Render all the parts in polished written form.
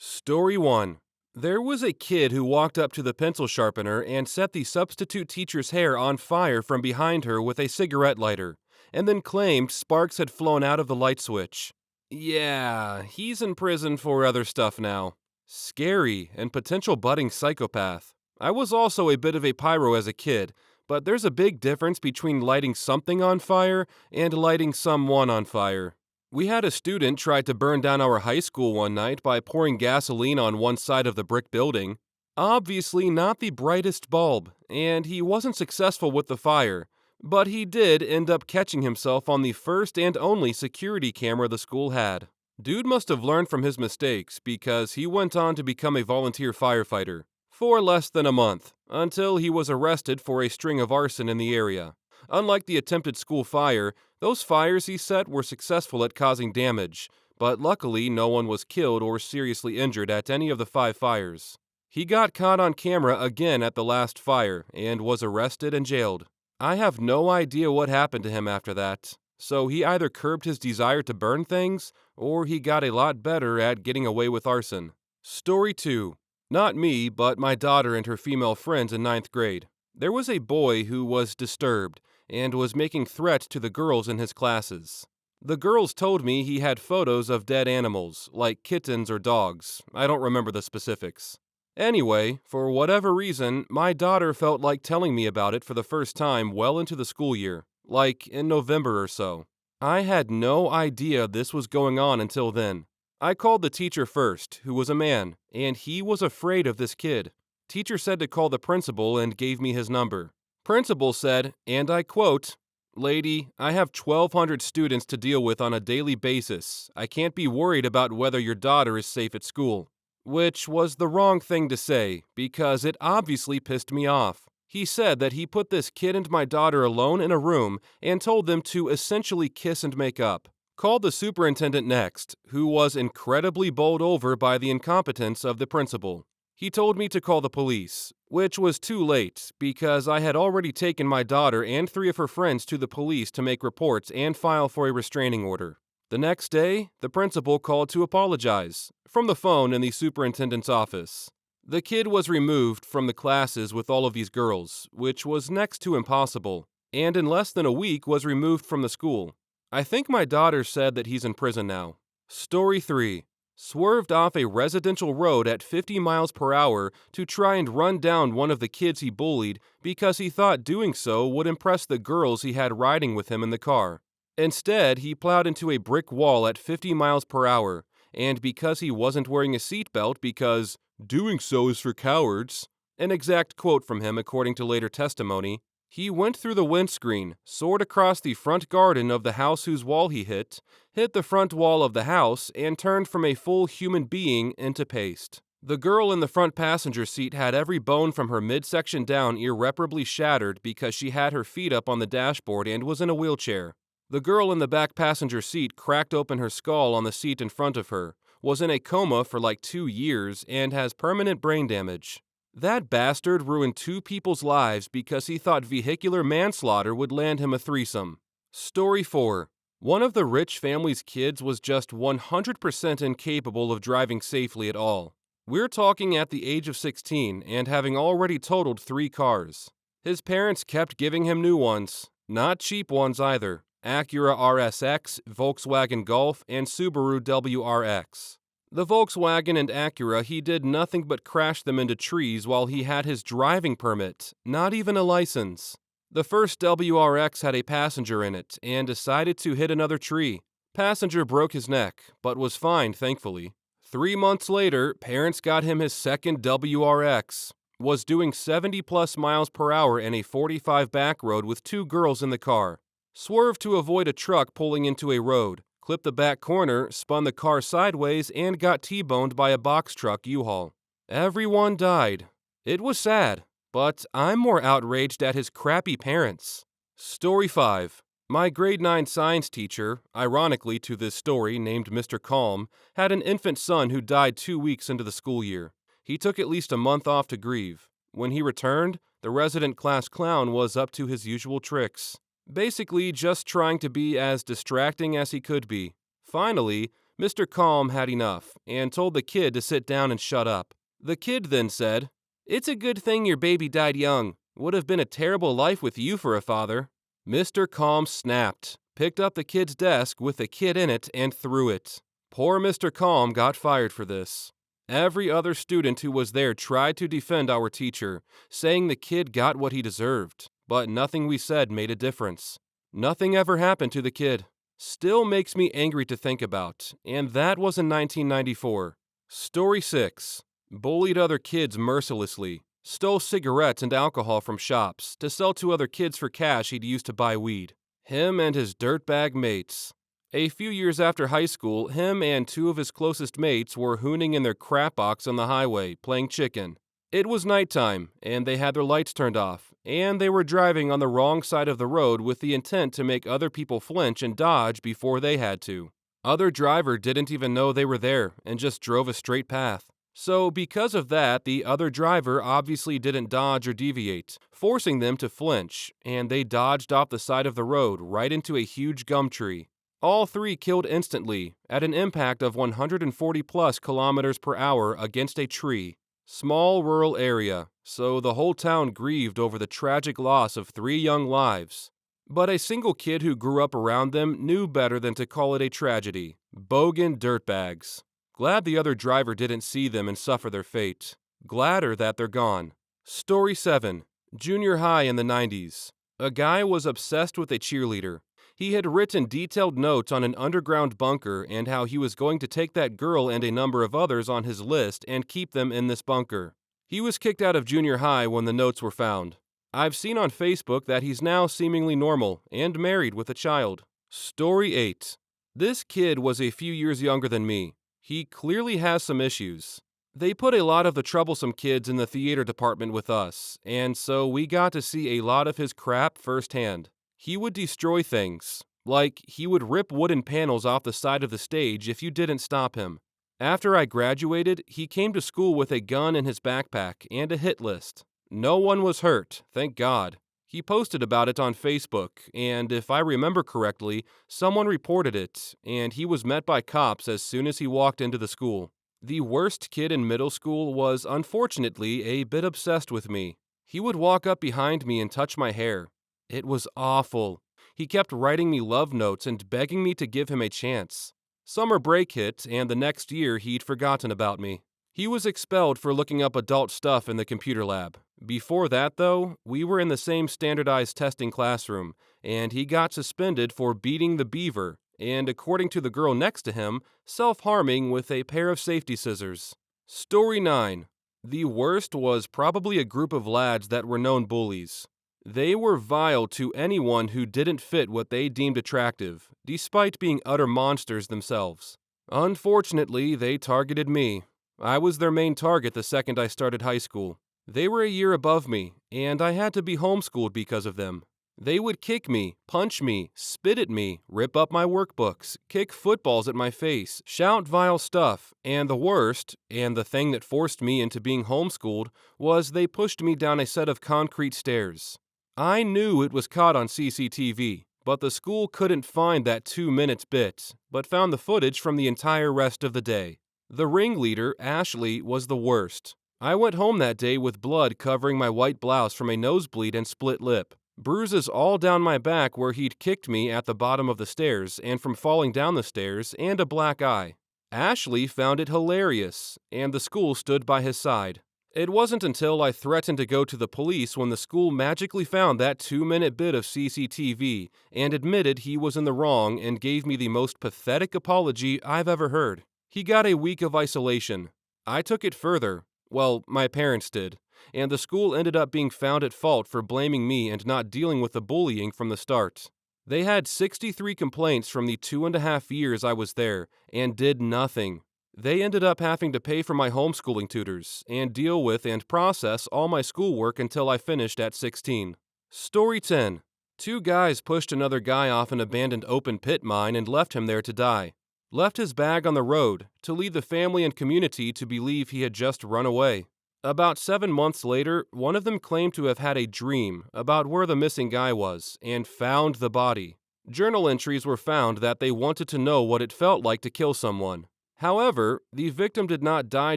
Story 1. There was a kid who walked up to the pencil sharpener and set the substitute teacher's hair on fire from behind her with a cigarette lighter, and then claimed sparks had flown out of the light switch. Yeah, he's in prison for other stuff now. Scary and potential budding psychopath. I was also a bit of a pyro as a kid, but there's a big difference between lighting something on fire and lighting someone on fire. We had a student try to burn down our high school one night by pouring gasoline on one side of the brick building. Obviously not the brightest bulb, and he wasn't successful with the fire, but he did end up catching himself on the first and only security camera the school had. Dude must have learned from his mistakes because he went on to become a volunteer firefighter for less than a month, until he was arrested for a string of arson in the area. Unlike the attempted school fire, those fires he set were successful at causing damage, but luckily no one was killed or seriously injured at any of the 5 fires. He got caught on camera again at the last fire and was arrested and jailed. I have no idea what happened to him after that, so he either curbed his desire to burn things, or he got a lot better at getting away with arson. Story 2. Not me, but my daughter and her female friends in ninth grade. There was a boy who was disturbed and was making threats to the girls in his classes. The girls told me he had photos of dead animals, like kittens or dogs. I don't remember the specifics. Anyway, for whatever reason, my daughter felt like telling me about it for the first time well into the school year, like in November or so. I had no idea this was going on until then. I called the teacher first, who was a man, and he was afraid of this kid. Teacher said to call the principal and gave me his number. Principal said, and I quote, "Lady, I have 1,200 students to deal with on a daily basis. I can't be worried about whether your daughter is safe at school." Which was the wrong thing to say, because it obviously pissed me off. He said that he put this kid and my daughter alone in a room and told them to essentially kiss and make up. Called the superintendent next, who was incredibly bowled over by the incompetence of the principal. He told me to call the police, which was too late because I had already taken my daughter and 3 of her friends to the police to make reports and file for a restraining order. The next day, the principal called to apologize, from the phone in the superintendent's office. The kid was removed from the classes with all of these girls, which was next to impossible, and in less than a week was removed from the school. I think my daughter said that he's in prison now. Story 3. Swerved off a residential road at 50 miles per hour to try and run down one of the kids he bullied because he thought doing so would impress the girls he had riding with him in the car. Instead, he plowed into a brick wall at 50 miles per hour, and because he wasn't wearing a seatbelt because doing so is for cowards, an exact quote from him according to later testimony, he went through the windscreen, soared across the front garden of the house whose wall he hit the front wall of the house, and turned from a full human being into paste. The girl in the front passenger seat had every bone from her midsection down irreparably shattered because she had her feet up on the dashboard and was in a wheelchair. The girl in the back passenger seat cracked open her skull on the seat in front of her, was in a coma for like 2 years, and has permanent brain damage. That bastard ruined 2 people's lives because he thought vehicular manslaughter would land him a threesome. Story 4. One of the rich family's kids was just 100% incapable of driving safely at all. We're talking at the age of 16 and having already totaled 3 cars. His parents kept giving him new ones, not cheap ones either. Acura RSX, Volkswagen Golf, and Subaru WRX. The Volkswagen and Acura, he did nothing but crash them into trees while he had his driving permit, not even a license. The first WRX had a passenger in it and decided to hit another tree. Passenger broke his neck, but was fine, thankfully. 3 months later, parents got him his second WRX. Was doing 70 plus miles per hour in a 45 back road with 2 girls in the car. Swerved to avoid a truck pulling into a road, clipped the back corner, spun the car sideways, and got T-boned by a box truck U-Haul. Everyone died. It was sad, but I'm more outraged at his crappy parents. Story 5. My grade 9 science teacher, ironically to this story named Mr. Calm, had an infant son who died 2 weeks into the school year. He took at least a month off to grieve. When he returned, the resident class clown was up to his usual tricks. Basically just trying to be as distracting as he could be. Finally, Mr. Calm had enough and told the kid to sit down and shut up. The kid then said, "It's a good thing your baby died young. Would have been a terrible life with you for a father." Mr. Calm snapped, picked up the kid's desk with the kid in it, and threw it. Poor Mr. Calm got fired for this. Every other student who was there tried to defend our teacher, saying the kid got what he deserved, but nothing we said made a difference. Nothing ever happened to the kid. Still makes me angry to think about, and that was in 1994. Story 6. Bullied other kids mercilessly. Stole cigarettes and alcohol from shops to sell to other kids for cash he'd used to buy weed. Him and his dirtbag mates. A few years after high school, him and two of his closest mates were hooning in their crap box on the highway, playing chicken. It was nighttime, and they had their lights turned off, and they were driving on the wrong side of the road with the intent to make other people flinch and dodge before they had to. Other driver didn't even know they were there and just drove a straight path. So because of that, the other driver obviously didn't dodge or deviate, forcing them to flinch, and they dodged off the side of the road right into a huge gum tree. All three killed instantly at an impact of 140 plus kilometers per hour against a tree. Small rural area, so the whole town grieved over the tragic loss of 3 young lives. But a single kid who grew up around them knew better than to call it a tragedy. Bogan dirtbags. Glad the other driver didn't see them and suffer their fate. Gladder that they're gone. Story 7. Junior high in the 90s. A guy was obsessed with a cheerleader. He had written detailed notes on an underground bunker and how he was going to take that girl and a number of others on his list and keep them in this bunker. He was kicked out of junior high when the notes were found. I've seen on Facebook that he's now seemingly normal and married with a child. Story 8. This kid was a few years younger than me. He clearly has some issues. They put a lot of the troublesome kids in the theater department with us, and so we got to see a lot of his crap firsthand. He would destroy things, like he would rip wooden panels off the side of the stage if you didn't stop him. After I graduated, he came to school with a gun in his backpack and a hit list. No one was hurt, thank God. He posted about it on Facebook, and if I remember correctly, someone reported it, and he was met by cops as soon as he walked into the school. The worst kid in middle school was unfortunately a bit obsessed with me. He would walk up behind me and touch my hair. It was awful. He kept writing me love notes and begging me to give him a chance. Summer break hit, and the next year he'd forgotten about me. He was expelled for looking up adult stuff in the computer lab. Before that, though, we were in the same standardized testing classroom, and he got suspended for beating the beaver, and according to the girl next to him, self-harming with a pair of safety scissors. Story 9. The worst was probably a group of lads that were known bullies. They were vile to anyone who didn't fit what they deemed attractive, despite being utter monsters themselves. Unfortunately, they targeted me. I was their main target the second I started high school. They were a year above me, and I had to be homeschooled because of them. They would kick me, punch me, spit at me, rip up my workbooks, kick footballs at my face, shout vile stuff, and the worst, and the thing that forced me into being homeschooled, was they pushed me down a set of concrete stairs. I knew it was caught on CCTV, but the school couldn't find that 2 minutes bit, but found the footage from the entire rest of the day. The ringleader, Ashley, was the worst. I went home that day with blood covering my white blouse from a nosebleed and split lip, bruises all down my back where he'd kicked me at the bottom of the stairs and from falling down the stairs, and a black eye. Ashley found it hilarious, and the school stood by his side. It wasn't until I threatened to go to the police when the school magically found that 2-minute bit of CCTV and admitted he was in the wrong and gave me the most pathetic apology I've ever heard. He got a week of isolation. I took it further. Well, my parents did, and the school ended up being found at fault for blaming me and not dealing with the bullying from the start. They had 63 complaints from the 2.5 years I was there and did nothing. They ended up having to pay for my homeschooling tutors and deal with and process all my schoolwork until I finished at 16. Story 10. 2 guys pushed another guy off an abandoned open pit mine and left him there to die. Left his bag on the road to lead the family and community to believe he had just run away. About 7 months later, one of them claimed to have had a dream about where the missing guy was and found the body. Journal entries were found that they wanted to know what it felt like to kill someone. However, the victim did not die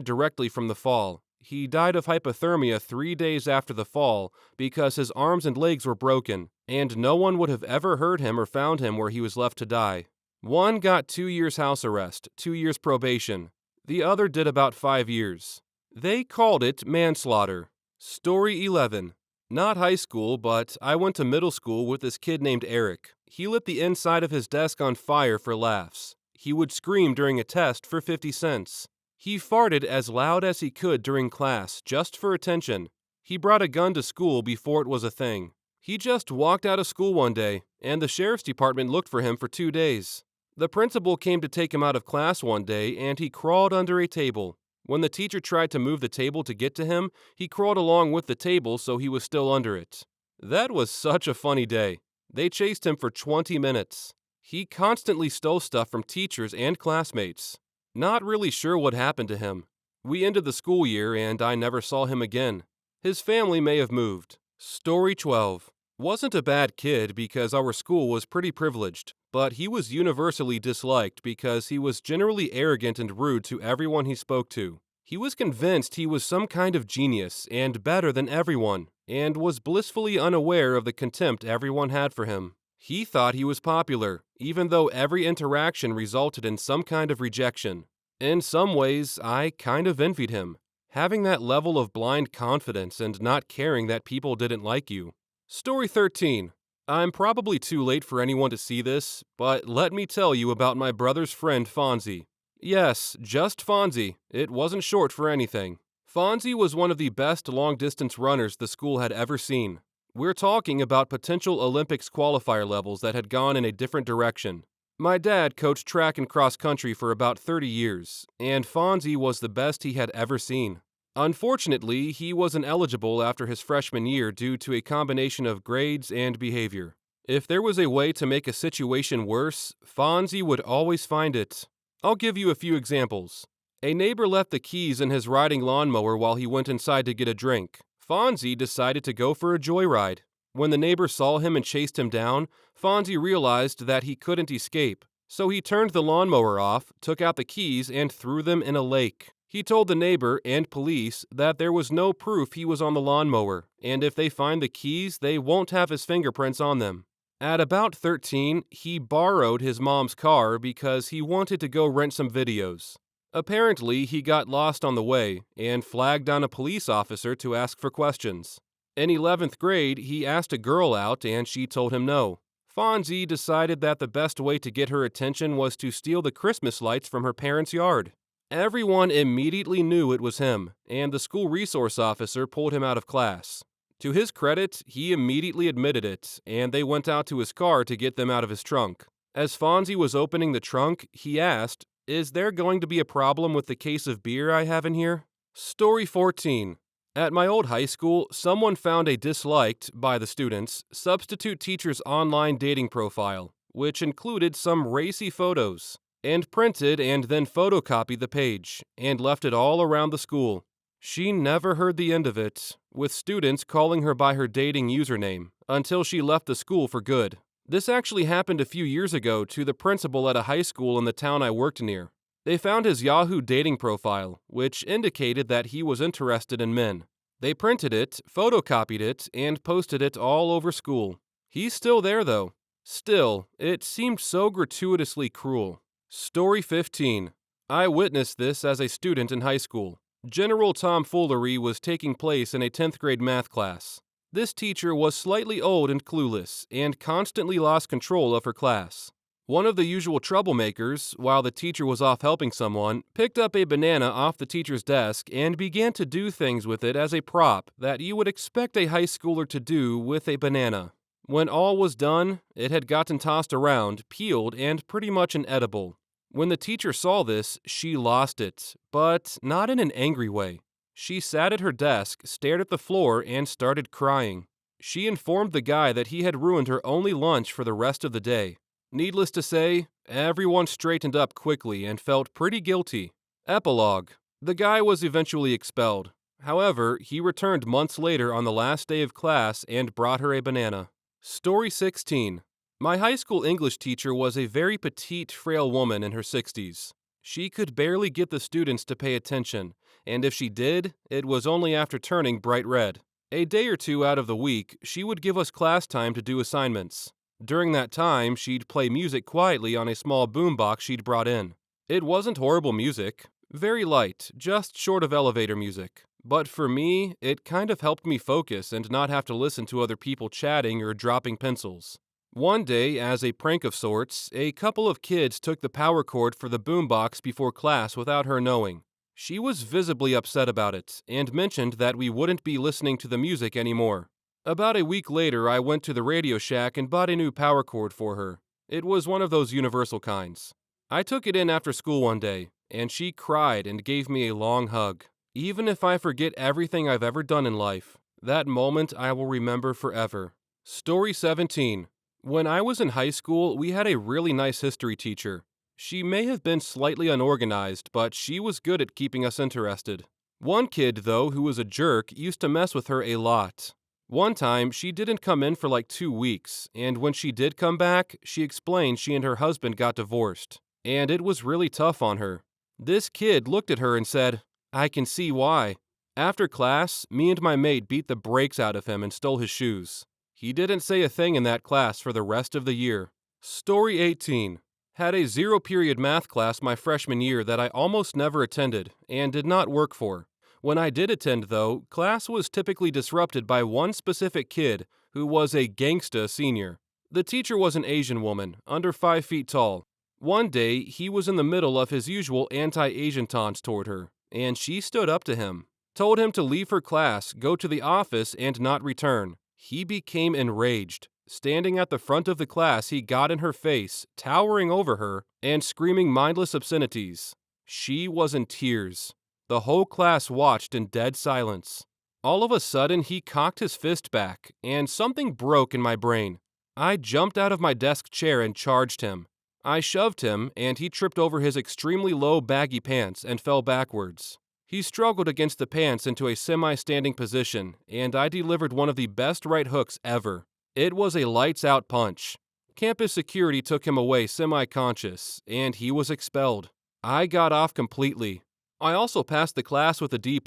directly from the fall. He died of hypothermia 3 days after the fall because his arms and legs were broken, and no one would have ever heard him or found him where he was left to die. One got 2 years house arrest, 2 years probation. The other did about 5 years. They called it manslaughter. Story 11. Not high school, but I went to middle school with this kid named Eric. He lit the inside of his desk on fire for laughs. He would scream during a test for 50 cents. He farted as loud as he could during class, just for attention. He brought a gun to school before it was a thing. He just walked out of school one day, and the sheriff's department looked for him for 2 days. The principal came to take him out of class one day, and he crawled under a table. When the teacher tried to move the table to get to him, he crawled along with the table so he was still under it. That was such a funny day. They chased him for 20 minutes. He constantly stole stuff from teachers and classmates. Not really sure what happened to him. We ended the school year and I never saw him again. His family may have moved. Story 12. Wasn't a bad kid because our school was pretty privileged, but he was universally disliked because he was generally arrogant and rude to everyone he spoke to. He was convinced he was some kind of genius and better than everyone, and was blissfully unaware of the contempt everyone had for him. He thought he was popular, even though every interaction resulted in some kind of rejection. In some ways, I kind of envied him, having that level of blind confidence and not caring that people didn't like you. Story 13. I'm probably too late for anyone to see this, but let me tell you about my brother's friend Fonzie. Yes, just Fonzie. It wasn't short for anything. Fonzie was one of the best long-distance runners the school had ever seen. We're talking about potential Olympics qualifier levels that had gone in a different direction. My dad coached track and cross country for about 30 years, and Fonzie was the best he had ever seen. Unfortunately, he wasn't eligible after his freshman year due to a combination of grades and behavior. If there was a way to make a situation worse, Fonzie would always find it. I'll give you a few examples. A neighbor left the keys in his riding lawnmower while he went inside to get a drink. Fonzie decided to go for a joyride. When the neighbor saw him and chased him down, Fonzie realized that he couldn't escape. So he turned the lawnmower off, took out the keys, and threw them in a lake. He told the neighbor and police that there was no proof he was on the lawnmower, and if they find the keys, they won't have his fingerprints on them. At about 13, he borrowed his mom's car because he wanted to go rent some videos. Apparently, he got lost on the way and flagged down a police officer to ask for questions. In 11th grade, he asked a girl out and she told him no. Fonzie decided that the best way to get her attention was to steal the Christmas lights from her parents' yard. Everyone immediately knew it was him, and the school resource officer pulled him out of class. To his credit, he immediately admitted it, and they went out to his car to get them out of his trunk. As Fonzie was opening the trunk, he asked, "Is there going to be a problem with the case of beer I have in here?" Story 14. At my old high school, someone found a disliked, by the students, substitute teacher's online dating profile, which included some racy photos, and printed and then photocopied the page, and left it all around the school. She never heard the end of it, with students calling her by her dating username, until she left the school for good. This actually happened a few years ago to the principal at a high school in the town I worked near. They found his Yahoo dating profile, which indicated that he was interested in men. They printed it, photocopied it, and posted it all over school. He's still there, though. Still, it seemed so gratuitously cruel. Story 15. I witnessed this as a student in high school. General tomfoolery was taking place in a 10th grade math class. This teacher was slightly old and clueless, and constantly lost control of her class. One of the usual troublemakers, while the teacher was off helping someone, picked up a banana off the teacher's desk and began to do things with it as a prop that you would expect a high schooler to do with a banana. When all was done, it had gotten tossed around, peeled, and pretty much inedible. When the teacher saw this, she lost it, but not in an angry way. She sat at her desk, stared at the floor, and started crying. She informed the guy that he had ruined her only lunch for the rest of the day. Needless to say, everyone straightened up quickly and felt pretty guilty. Epilogue. The guy was eventually expelled. However, he returned months later on the last day of class and brought her a banana. Story 16. My high school English teacher was a very petite, frail woman in her 60s. She could barely get the students to pay attention, and if she did, it was only after turning bright red. A day or two out of the week, she would give us class time to do assignments. During that time, she'd play music quietly on a small boombox she'd brought in. It wasn't horrible music, very light, just short of elevator music. But for me, it kind of helped me focus and not have to listen to other people chatting or dropping pencils. One day, as a prank of sorts, a couple of kids took the power cord for the boombox before class without her knowing. She was visibly upset about it, and mentioned that we wouldn't be listening to the music anymore. About a week later, I went to the Radio Shack and bought a new power cord for her. It was one of those universal kinds. I took it in after school one day, and she cried and gave me a long hug. Even if I forget everything I've ever done in life, that moment I will remember forever. Story 17. When I was in high school, we had a really nice history teacher. She may have been slightly unorganized, but she was good at keeping us interested. One kid, though, who was a jerk, used to mess with her a lot. One time, she didn't come in for like 2 weeks, and when she did come back, she explained she and her husband got divorced, and it was really tough on her. This kid looked at her and said, "I can see why." After class, me and my mate beat the brakes out of him and stole his shoes. He didn't say a thing in that class for the rest of the year. Story 18. Had a zero-period math class my freshman year that I almost never attended and did not work for. When I did attend, though, class was typically disrupted by one specific kid who was a gangsta senior. The teacher was an Asian woman, under 5 feet tall. One day, he was in the middle of his usual anti-Asian taunts toward her, and she stood up to him, told him to leave her class, go to the office, and not return. He became enraged. Standing at the front of the class, he got in her face, towering over her, and screaming mindless obscenities. She was in tears. The whole class watched in dead silence. All of a sudden, he cocked his fist back, and something broke in my brain. I jumped out of my desk chair and charged him. I shoved him, and he tripped over his extremely low baggy pants and fell backwards. He struggled against the pants into a semi-standing position, and I delivered one of the best right hooks ever. It was a lights-out punch. Campus security took him away semi-conscious, and he was expelled. I got off completely. I also passed the class with a D+,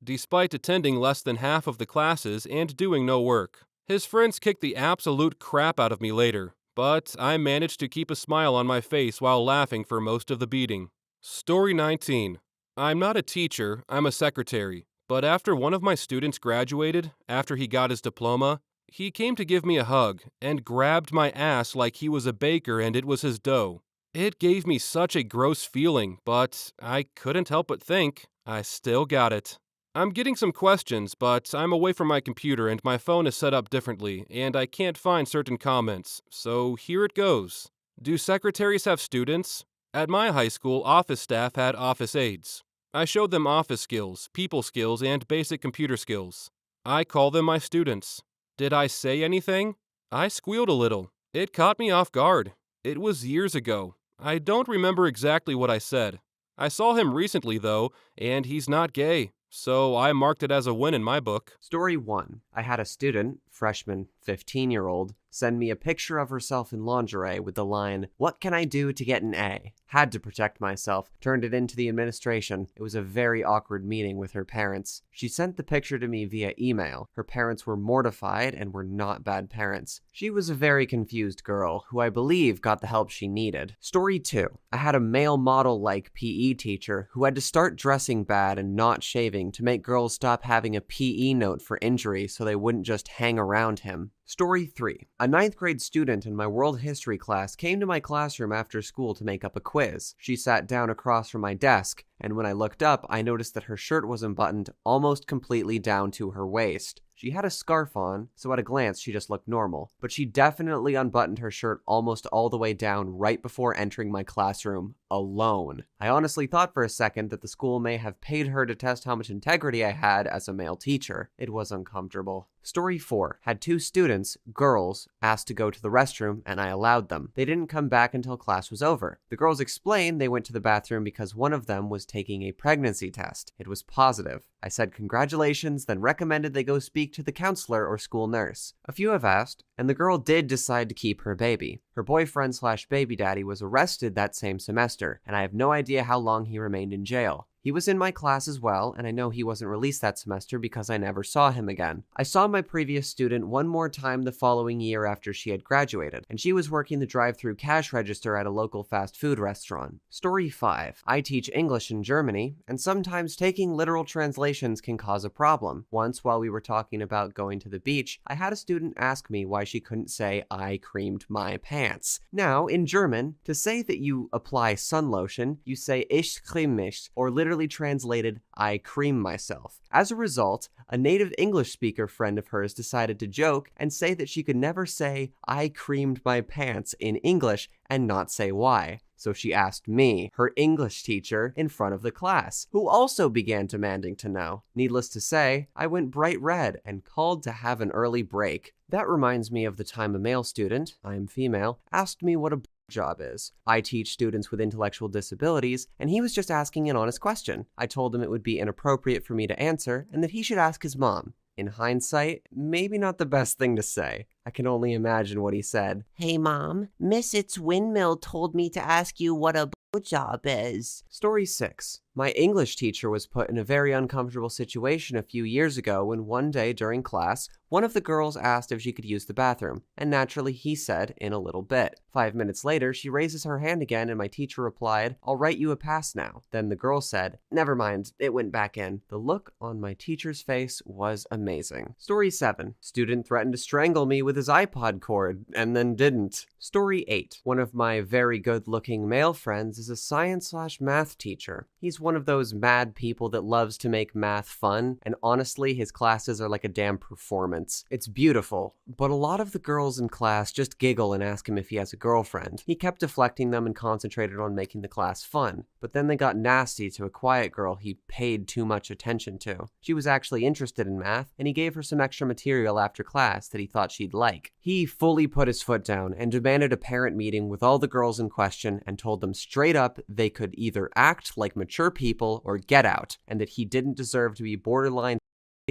despite attending less than half of the classes and doing no work. His friends kicked the absolute crap out of me later, but I managed to keep a smile on my face while laughing for most of the beating. Story 19. I'm not a teacher, I'm a secretary, but after one of my students graduated, after he got his diploma, he came to give me a hug and grabbed my ass like he was a baker and it was his dough. It gave me such a gross feeling, but I couldn't help but think, I still got it. I'm getting some questions, but I'm away from my computer and my phone is set up differently, and I can't find certain comments, so here it goes. Do secretaries have students? At my high school, office staff had office aides. I showed them office skills, people skills, and basic computer skills. I call them my students. Did I say anything? I squealed a little. It caught me off guard. It was years ago. I don't remember exactly what I said. I saw him recently, though, and he's not gay, so I marked it as a win in my book. Story 1. I had a student, freshman, 15-year-old, send me a picture of herself in lingerie with the line, "What can I do to get an A?" Had to protect myself, turned it into the administration. It was a very awkward meeting with her parents. She sent the picture to me via email. Her parents were mortified and were not bad parents. She was a very confused girl, who I believe got the help she needed. Story 2. I had a male model-like PE teacher who had to start dressing bad and not shaving to make girls stop having a PE note for injury so they wouldn't just hang around him. Story 3. A 9th grade student in my world history class came to my classroom after school to make up a quiz. She sat down across from my desk, and when I looked up, I noticed that her shirt was unbuttoned almost completely down to her waist. She had a scarf on, so at a glance she just looked normal, but she definitely unbuttoned her shirt almost all the way down right before entering my classroom, alone. I honestly thought for a second that the school may have paid her to test how much integrity I had as a male teacher. It was uncomfortable. Story 4. Had 2 students, girls, asked to go to the restroom, and I allowed them. They didn't come back until class was over. The girls explained they went to the bathroom because one of them was taking a pregnancy test. It was positive. I said congratulations, then recommended they go speak to the counselor or school nurse. A few have asked, and the girl did decide to keep her baby. Her boyfriend/baby daddy was arrested that same semester, and I have no idea how long he remained in jail. He was in my class as well, and I know he wasn't released that semester because I never saw him again. I saw my previous student one more time the following year after she had graduated, and she was working the drive-thru cash register at a local fast food restaurant. Story 5. I teach English in Germany, and sometimes taking literal translations can cause a problem. Once, while we were talking about going to the beach, I had a student ask me why she couldn't say, "I creamed my pants." Now, in German, to say that you apply sun lotion, you say "Ich creme mich," or literally translated, "I cream myself." As a result, a native English speaker friend of hers decided to joke and say that she could never say, "I creamed my pants" in English and not say why. So she asked me, her English teacher, in front of the class, who also began demanding to know. Needless to say, I went bright red and called to have an early break. That reminds me of the time a male student, I am female, asked me what a job is. I teach students with intellectual disabilities, and he was just asking an honest question. I told him it would be inappropriate for me to answer, and that he should ask his mom. In hindsight, maybe not the best thing to say. I can only imagine what he said. "Hey mom, Miss It's Windmill told me to ask you what a job is." Story 6. My English teacher was put in a very uncomfortable situation a few years ago when one day during class, one of the girls asked if she could use the bathroom, and naturally he said, "in a little bit." 5 minutes later, she raises her hand again and my teacher replied, "I'll write you a pass now." Then the girl said, "Never mind, it went back in." The look on my teacher's face was amazing. Story 7. Student threatened to strangle me with his iPod cord, and then didn't. Story 8. One of my very good-looking male friends is a science/math teacher. He's one of those mad people that loves to make math fun, and honestly, his classes are like a damn performance. It's beautiful, but a lot of the girls in class just giggle and ask him if he has a girlfriend. He kept deflecting them and concentrated on making the class fun, but then they got nasty to a quiet girl he paid too much attention to. She was actually interested in math, and he gave her some extra material after class that he thought she'd like. He fully put his foot down and demanded a parent meeting with all the girls in question and told them straight up they could either act like mature people or get out, and that he didn't deserve to be borderline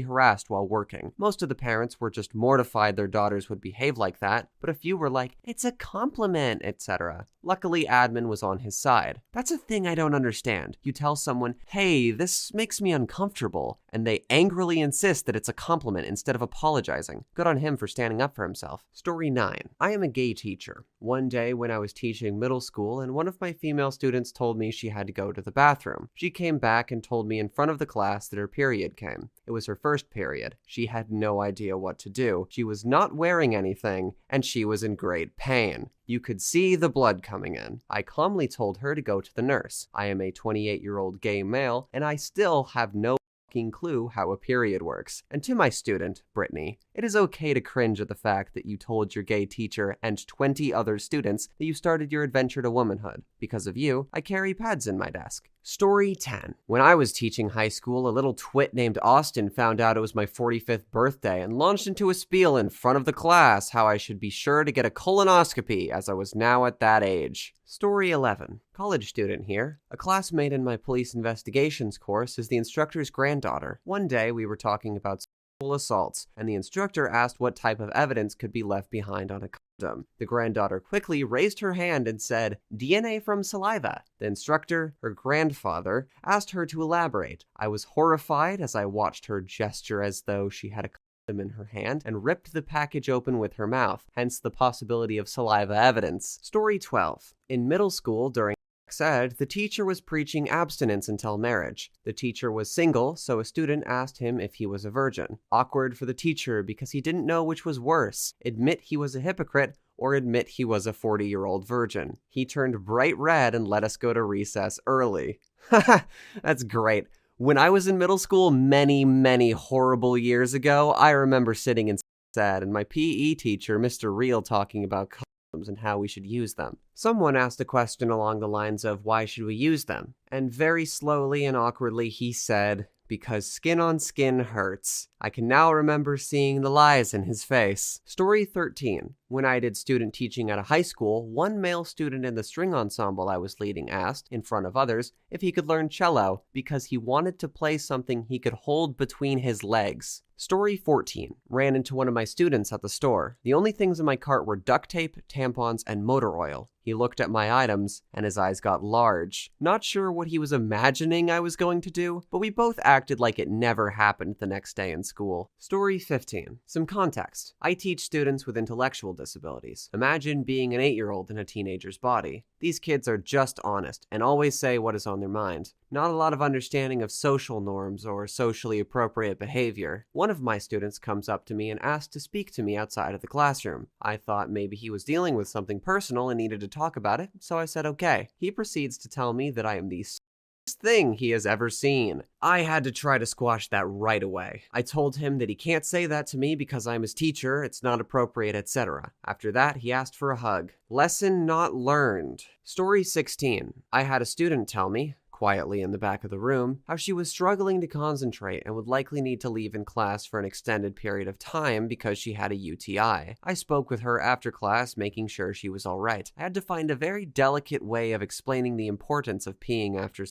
harassed while working. Most of the parents were just mortified their daughters would behave like that, but a few were like, "It's a compliment," etc. Luckily, admin was on his side. That's a thing I don't understand. You tell someone, "Hey, this makes me uncomfortable," and they angrily insist that it's a compliment instead of apologizing. Good on him for standing up for himself. Story 9. I am a gay teacher. One day when I was teaching middle school and one of my female students told me she had to go to the bathroom. She came back and told me in front of the class that her period came. It was her first period. She had no idea what to do. She was not wearing anything, and she was in great pain. You could see the blood coming in. I calmly told her to go to the nurse. I am a 28-year-old gay male, and I still have no clue how a period works. And to my student, Brittany, it is okay to cringe at the fact that you told your gay teacher and 20 other students that you started your adventure to womanhood. Because of you, I carry pads in my desk. Story 10. When I was teaching high school, a little twit named Austin found out it was my 45th birthday and launched into a spiel in front of the class how I should be sure to get a colonoscopy as I was now at that age. Story 11. College student here. A classmate in my police investigations course is the instructor's granddaughter. One day we were talking about sexual assaults, and the instructor asked what type of evidence could be left behind on a condom. The granddaughter quickly raised her hand and said, "DNA from saliva." The instructor, her grandfather, asked her to elaborate. I was horrified as I watched her gesture as though she had a condom in her hand and ripped the package open with her mouth, hence the possibility of saliva evidence. Story 12. In middle school, during ed, the teacher was preaching abstinence until marriage. The teacher was single, so a student asked him if he was a virgin. Awkward for the teacher because he didn't know which was worse, admit he was a hypocrite or admit he was a 40-year-old virgin. He turned bright red and let us go to recess early. Haha, that's great. When I was in middle school many horrible years ago, I remember sitting in ed and my PE teacher, Mr. Real, talking about condoms and how we should use them. Someone asked a question along the lines of, why should we use them? And very slowly and awkwardly he said, because skin on skin hurts. I can now remember seeing the lies in his face. Story 13. When I did student teaching at a high school, one male student in the string ensemble I was leading asked, in front of others, if he could learn cello because he wanted to play something he could hold between his legs. Story 14. Ran into one of my students at the store. The only things in my cart were duct tape, tampons, and motor oil. He looked at my items, and his eyes got large. Not sure what he was imagining I was going to do, but we both acted like it never happened the next day in school. Story 15. Some context. I teach students with intellectual disabilities. Imagine being an 8-year-old in a teenager's body. These kids are just honest, and always say what is on their mind. Not a lot of understanding of social norms or socially appropriate behavior. One of my students comes up to me and asked to speak to me outside of the classroom. I thought maybe he was dealing with something personal and needed to talk about it, so I said okay. He proceeds to tell me that I am the thing he has ever seen. I had to try to squash that right away. I told him that he can't say that to me because I'm his teacher, it's not appropriate, etc. After that, he asked for a hug. Lesson not learned. Story 16. I had a student tell me, quietly in the back of the room, how she was struggling to concentrate and would likely need to leave in class for an extended period of time because she had a UTI. I spoke with her after class, making sure she was alright. I had to find a very delicate way of explaining the importance of peeing after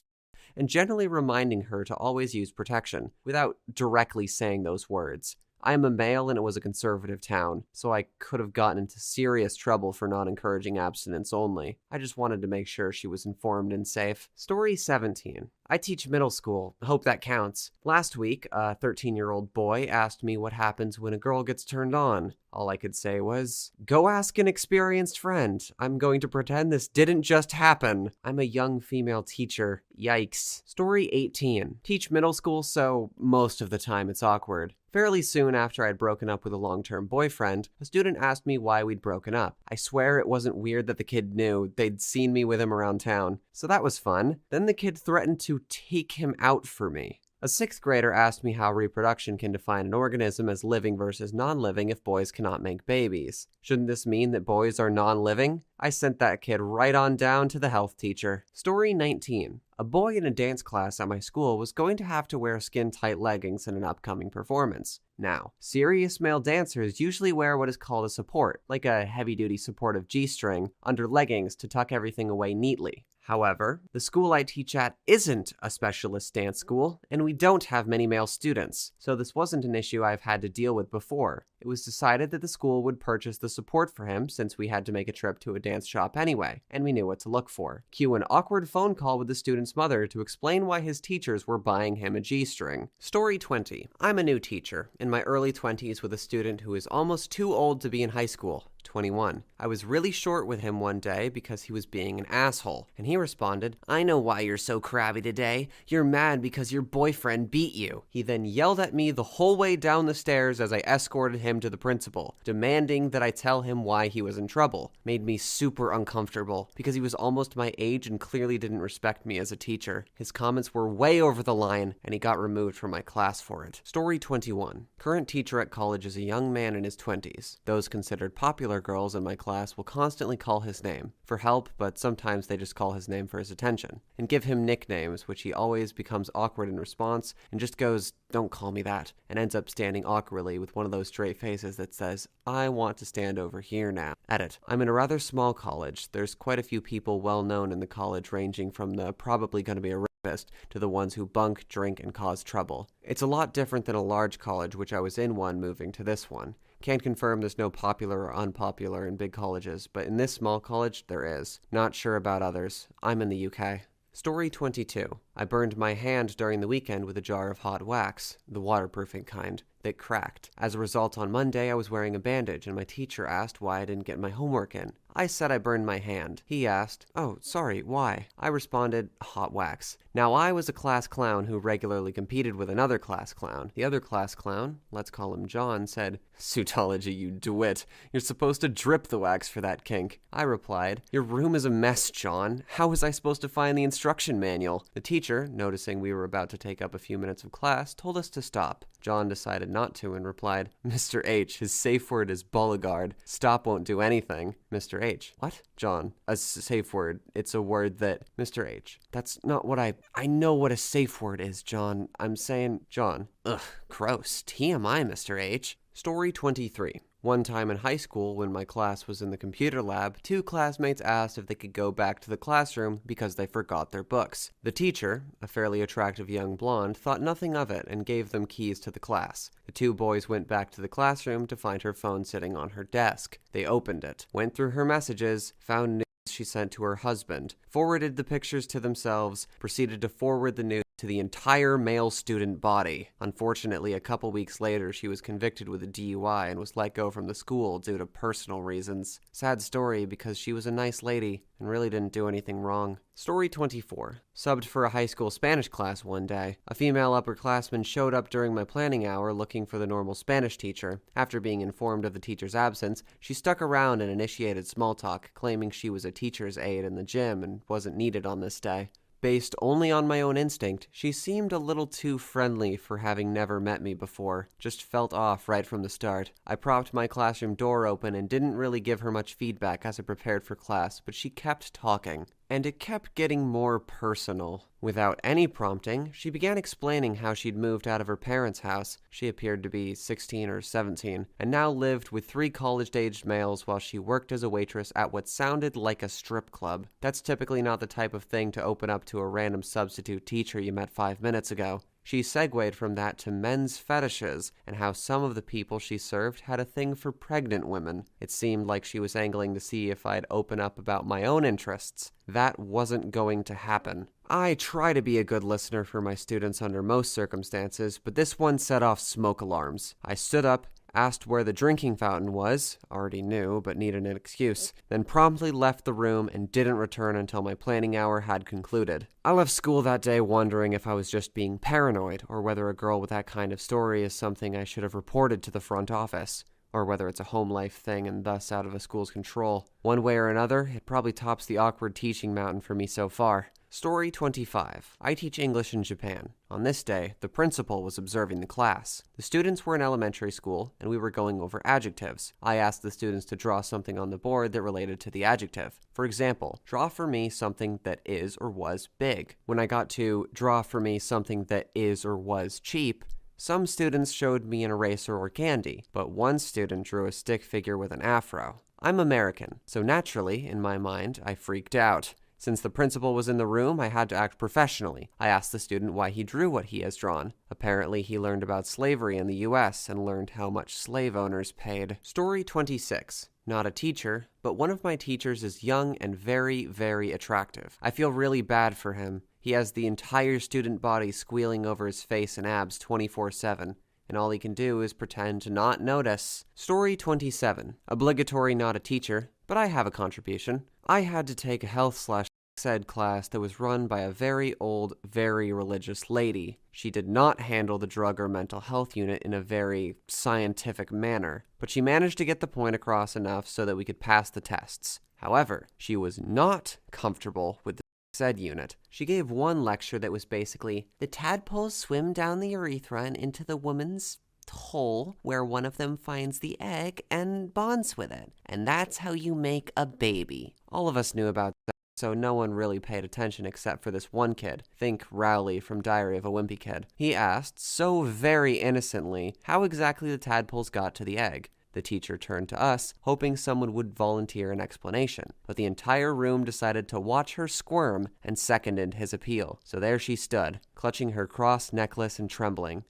and generally reminding her to always use protection, without directly saying those words. I am a male and it was a conservative town, so I could have gotten into serious trouble for not encouraging abstinence only. I just wanted to make sure she was informed and safe. Story 17. I teach middle school. Hope that counts. Last week, a 13-year-old boy asked me what happens when a girl gets turned on. All I could say was, go ask an experienced friend. I'm going to pretend this didn't just happen. I'm a young female teacher. Yikes. Story 18. Teach middle school, so most of the time it's awkward. Fairly soon after I'd broken up with a long-term boyfriend, a student asked me why we'd broken up. I swear it wasn't weird that the kid knew. They'd seen me with him around town. So that was fun. Then the kid threatened to take him out for me. A 6th grader asked me how reproduction can define an organism as living versus non-living if boys cannot make babies. Shouldn't this mean that boys are non-living? I sent that kid right on down to the health teacher. Story 19. A boy in a dance class at my school was going to have to wear skin-tight leggings in an upcoming performance. Now, serious male dancers usually wear what is called a support, like a heavy-duty supportive G-string, under leggings to tuck everything away neatly. However, the school I teach at isn't a specialist dance school, and we don't have many male students, so this wasn't an issue I've had to deal with before. It was decided that the school would purchase the support for him since we had to make a trip to a dance shop anyway, and we knew what to look for. Cue an awkward phone call with the student's mother to explain why his teachers were buying him a G-string. Story 20. I'm a new teacher, in my early 20s with a student who is almost too old to be in high school. 21. I was really short with him one day because he was being an asshole, and he responded, I know why you're so crabby today. You're mad because your boyfriend beat you. He then yelled at me the whole way down the stairs as I escorted him to the principal, demanding that I tell him why he was in trouble. Made me super uncomfortable because he was almost my age and clearly didn't respect me as a teacher. His comments were way over the line, and he got removed from my class for it. Story 21. Current teacher at college is a young man in his 20s. Those considered popular girls in my class will constantly call his name for help, but sometimes they just call his name for his attention and give him nicknames, which he always becomes awkward in response and just goes, don't call me that, and ends up standing awkwardly with one of those straight faces that says, I want to stand over here now. Edit. I'm in a rather small college. There's quite a few people well known in the college, ranging from the probably going to be a rapist to the ones who bunk, drink, and cause trouble. It's a lot different than a large college, which I was in one moving to this one. Can't confirm there's no popular or unpopular in big colleges, but in this small college, there is. Not sure about others. I'm in the UK. Story 22. I burned my hand during the weekend with a jar of hot wax, the waterproofing kind, that cracked. As a result, on Monday, I was wearing a bandage, and my teacher asked why I didn't get my homework in. I said I burned my hand. He asked, oh, sorry, why? I responded, hot wax. Now, I was a class clown who regularly competed with another class clown. The other class clown, let's call him John, said, Suitology, you DeWitt. You're supposed to drip the wax for that kink. I replied, your room is a mess, John. How was I supposed to find the instruction manual? The teacher, noticing we were about to take up a few minutes of class, told us to stop. John decided not to and replied, Mr. H, his safe word is Bulligard. Stop won't do anything. Mr. H, what? John, a safe word. It's a word that... Mr. H, that's not what I know what a safe word is, John. I'm saying, John. Ugh, gross. TMI, Mr. H. Story 23. One time in high school, when my class was in the computer lab, 2 classmates asked if they could go back to the classroom because they forgot their books. The teacher, a fairly attractive young blonde, thought nothing of it and gave them keys to the class. The 2 boys went back to the classroom to find her phone sitting on her desk. They opened it, went through her messages, found news she sent to her husband, forwarded the pictures to themselves, proceeded to forward the news to the entire male student body. Unfortunately, a couple weeks later, she was convicted with a DUI and was let go from the school due to personal reasons. Sad story because she was a nice lady and really didn't do anything wrong. Story 24. Subbed for a high school Spanish class one day. A female upperclassman showed up during my planning hour looking for the normal Spanish teacher. After being informed of the teacher's absence, she stuck around and initiated small talk, claiming she was a teacher's aide in the gym and wasn't needed on this day. Based only on my own instinct, she seemed a little too friendly for having never met me before. Just felt off right from the start. I propped my classroom door open and didn't really give her much feedback as I prepared for class, but she kept talking. And it kept getting more personal. Without any prompting, she began explaining how she'd moved out of her parents' house. She appeared to be 16 or 17, and now lived with 3 college-aged males while she worked as a waitress at what sounded like a strip club. That's typically not the type of thing to open up to a random substitute teacher you met 5 minutes ago. She segued from that to men's fetishes and how some of the people she served had a thing for pregnant women. It seemed like she was angling to see if I'd open up about my own interests. That wasn't going to happen. I try to be a good listener for my students under most circumstances, but this one set off smoke alarms. I stood up, asked where the drinking fountain was, already knew but needed an excuse, then promptly left the room and didn't return until my planning hour had concluded. I left school that day wondering if I was just being paranoid, or whether a girl with that kind of story is something I should have reported to the front office, or whether it's a home life thing and thus out of a school's control. One way or another, it probably tops the awkward teaching mountain for me so far. Story 25. I teach English in Japan. On this day, the principal was observing the class. The students were in elementary school, and we were going over adjectives. I asked the students to draw something on the board that related to the adjective. For example, draw for me something that is or was big. When I got to draw for me something that is or was cheap, some students showed me an eraser or candy, but one student drew a stick figure with an afro. I'm American, so naturally, in my mind, I freaked out. Since the principal was in the room, I had to act professionally. I asked the student why he drew what he has drawn. Apparently, he learned about slavery in the U.S. and learned how much slave owners paid. Story 26. Not a teacher, but one of my teachers is young and very, very attractive. I feel really bad for him. He has the entire student body squealing over his face and abs 24/7. And all he can do is pretend to not notice. Story 27. Obligatory not a teacher, but I have a contribution. I had to take a health/ed class that was run by a very old, very religious lady. She did not handle the drug or mental health unit in a very scientific manner, but she managed to get the point across enough so that we could pass the tests. However, she was not comfortable with the ed unit. She gave one lecture that was basically, the tadpoles swim down the urethra and into the woman's hole where one of them finds the egg and bonds with it. And that's how you make a baby. All of us knew about that, so no one really paid attention except for this one kid. Think Rowley from Diary of a Wimpy Kid. He asked, so very innocently, how exactly the tadpoles got to the egg. The teacher turned to us, hoping someone would volunteer an explanation, but the entire room decided to watch her squirm and seconded his appeal. So there she stood, clutching her cross necklace and trembling.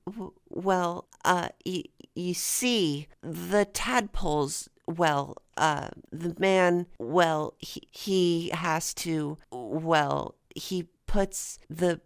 Well, you see, the tadpoles, the man, he has to, he puts the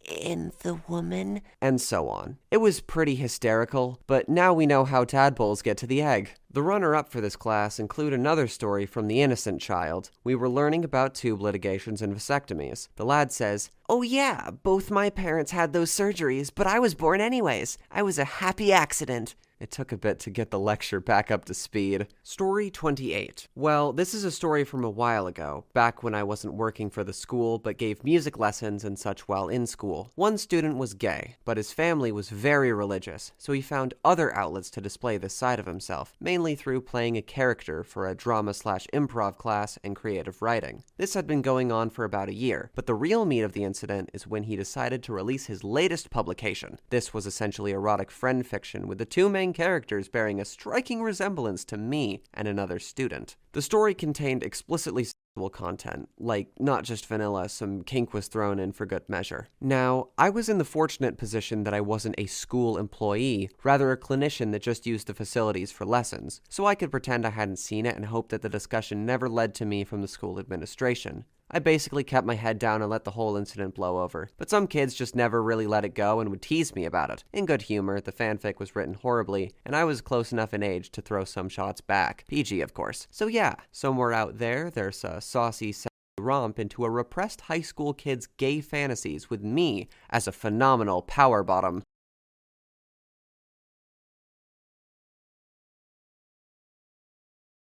in the woman, and so on. It was pretty hysterical, but now we know how tadpoles get to the egg. The runner-up for this class include another story from the innocent child. We were learning about tube litigations and vasectomies. The lad says, oh yeah, both my parents had those surgeries, but I was born anyways. I was a happy accident. It took a bit to get the lecture back up to speed. Story 28. Well, this is a story from a while ago, back when I wasn't working for the school but gave music lessons and such while in school. One student was gay, but his family was very religious, so he found other outlets to display this side of himself, mainly through playing a character for a drama/improv class and creative writing. This had been going on for about a year, but the real meat of the incident is when he decided to release his latest publication. This was essentially erotic friend fiction with the two main characters bearing a striking resemblance to me and another student. The story contained explicitly sexual content, like not just vanilla, some kink was thrown in for good measure. Now, I was in the fortunate position that I wasn't a school employee, rather a clinician that just used the facilities for lessons, so I could pretend I hadn't seen it and hope that the discussion never led to me from the school administration. I basically kept my head down and let the whole incident blow over, but some kids just never really let it go and would tease me about it. In good humor, the fanfic was written horribly, and I was close enough in age to throw some shots back. PG, of course. So yeah, somewhere out there, there's a saucy romp into a repressed high school kid's gay fantasies with me as a phenomenal power bottom.